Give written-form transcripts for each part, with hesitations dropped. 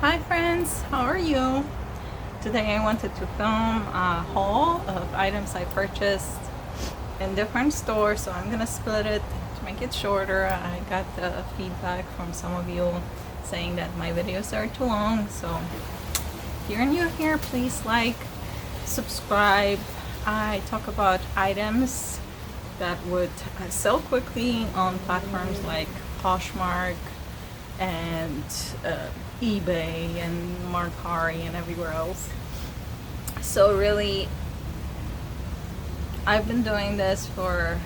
Hi friends, how are you? Today I wanted to film a haul of items I purchased in different stores, so I'm gonna split it to make it shorter. I got the feedback from some of you saying that my videos are too long, so if you're new here, please like, subscribe. I talk about items that would sell quickly on platforms like Poshmark and eBay and Marcari and everywhere else. So really, I've been doing this for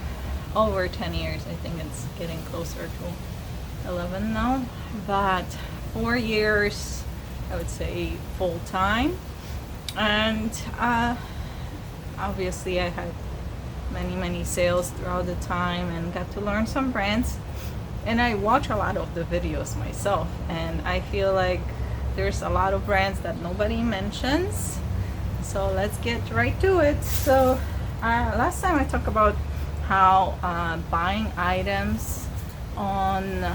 over 10 years. I think it's getting closer to 11 now, but 4 years I would say full time. And obviously I had many sales throughout the time and got to learn some brands. And I watch a lot of the videos myself, and I feel like there's a lot of brands that nobody mentions. So let's get right to it. So last time I talked about how buying items on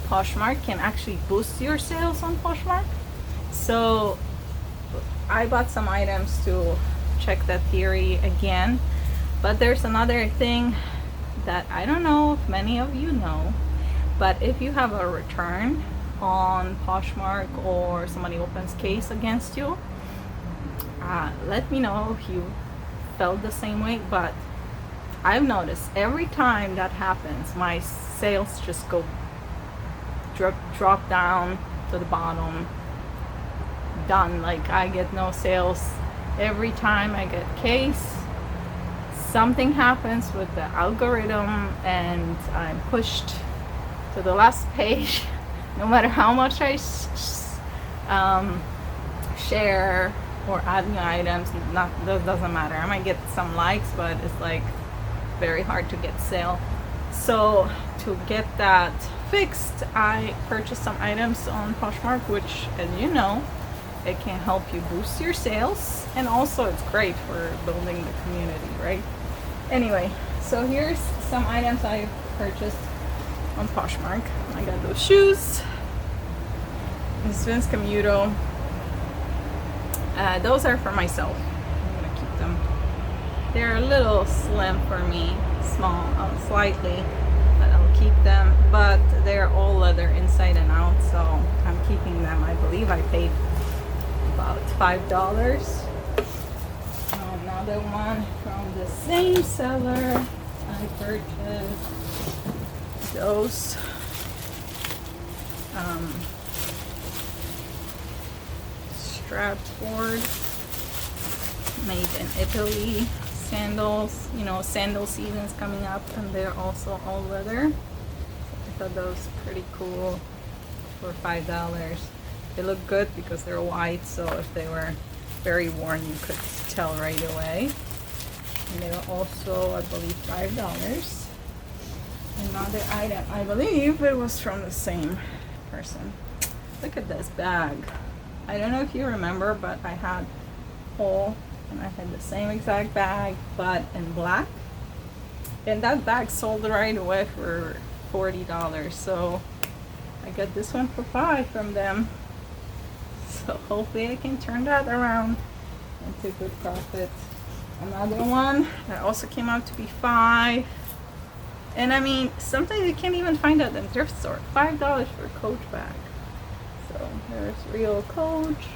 Poshmark can actually boost your sales on Poshmark. So I bought some items to check that theory again. But there's another thing that I don't know if many of you know, but if you have a return on Poshmark or somebody opens case against you, let me know if you felt the same way. But I've noticed every time that happens, my sales just go drop down to the bottom, done. Like I get no sales every time I get case. Something happens with the algorithm and I'm pushed to the last page. No matter how much I share or add new items, that doesn't matter. I might get some likes, but it's like very hard to get sale. So to get that fixed, I purchased some items on Poshmark, which, as you know, it can help you boost your sales, and also it's great for building the community, right? Anyway, so here's some items I purchased on Poshmark. I got those shoes, the Svenska Muto. Those are for myself. I'm gonna keep them. They're a little slim for me, small, slightly, but I'll keep them. But they're all leather inside and out, so I'm keeping them. I believe I paid about $5. Another one from the same seller. I purchased those Stratford made in Italy sandals. You know, sandal season's coming up, and they're also all leather. I thought those pretty cool for $5. They look good because they're white, so if they were very worn, you could tell right away. And they were also, I believe, $5. Another item, I believe it was from the same person. Look at this bag. I don't know if you remember, but I had whole, and I had the same exact bag, but in black. And that bag sold right away for $40. So I got this one for $5 from them. So hopefully I can turn that around into good profit. Another one that also came out to be $5. And I mean, sometimes you can't even find that in thrift store. $5 for a Coach bag. So there's real Coach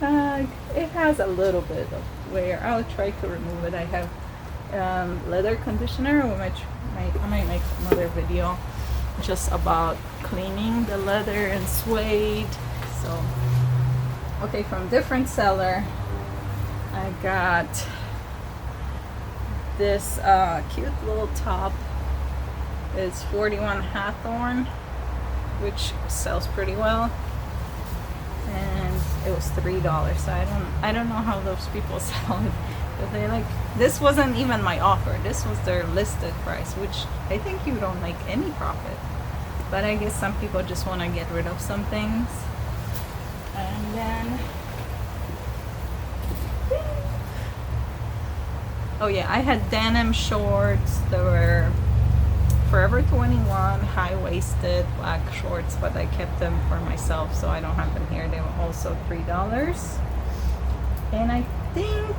bag. It has a little bit of wear. I'll try to remove it. I have leather conditioner. I might make another video just about cleaning the leather and suede. So okay, from different seller, I got this cute little top. It's 41 Hawthorne, which sells pretty well, and it was $3. So I don't know how those people sell it, because they like, this wasn't even my offer. This was their listed price, which I think you don't make any profit. But I guess some people just want to get rid of some things. And then, oh yeah, I had denim shorts that were Forever 21 high-waisted black shorts, but I kept them for myself, so I don't have them here. They were also $3. And I think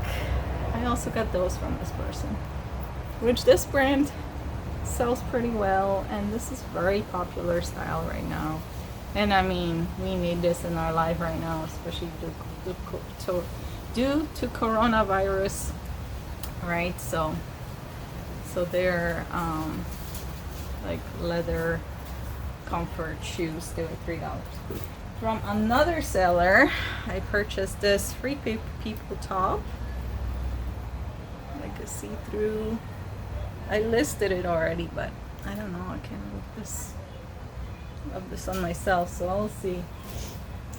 I also got those from this person, which this brand sells pretty well, and this is very popular style right now. And I mean, we need this in our life right now, especially due to coronavirus, right? So they're like leather comfort shoes. They were $3. From another seller, I purchased this Free People top, like a see-through. I listed it already, but I don't know, I can't love this on myself, so I'll see.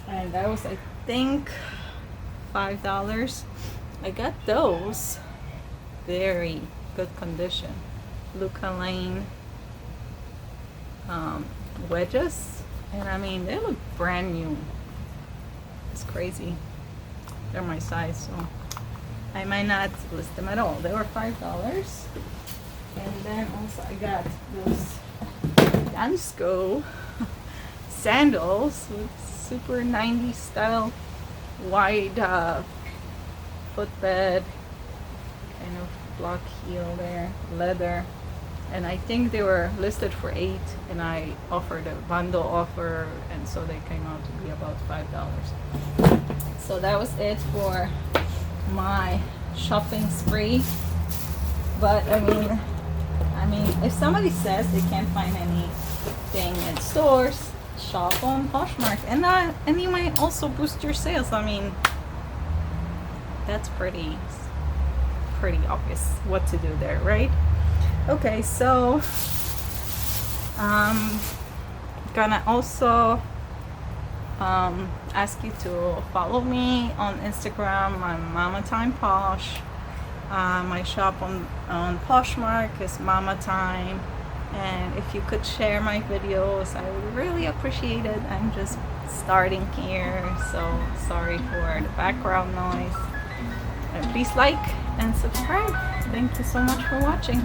And that was, I think, $5. I got those, very good condition. Luca Lane wedges, and I mean, they look brand new. It's crazy. They're my size, so I might not list them at all. They were $5. And then also I got those Dansko sandals with super 90s style wide footbed, kind of block heel there, leather. And I think they were listed for $8, and I offered a bundle offer, and so they came out to be about $5. So that was it for my shopping spree. But I mean, if somebody says they can't find anything in stores, shop on Poshmark, and you might also boost your sales. I mean, that's pretty obvious what to do there, right? Okay, so gonna also ask you to follow me on Instagram. I'm Mamatime Posh. My shop on Poshmark is Mamatime, and if you could share my videos, I would really appreciate it. I'm just starting here, so sorry for the background noise. And please like and subscribe. Thank you so much for watching.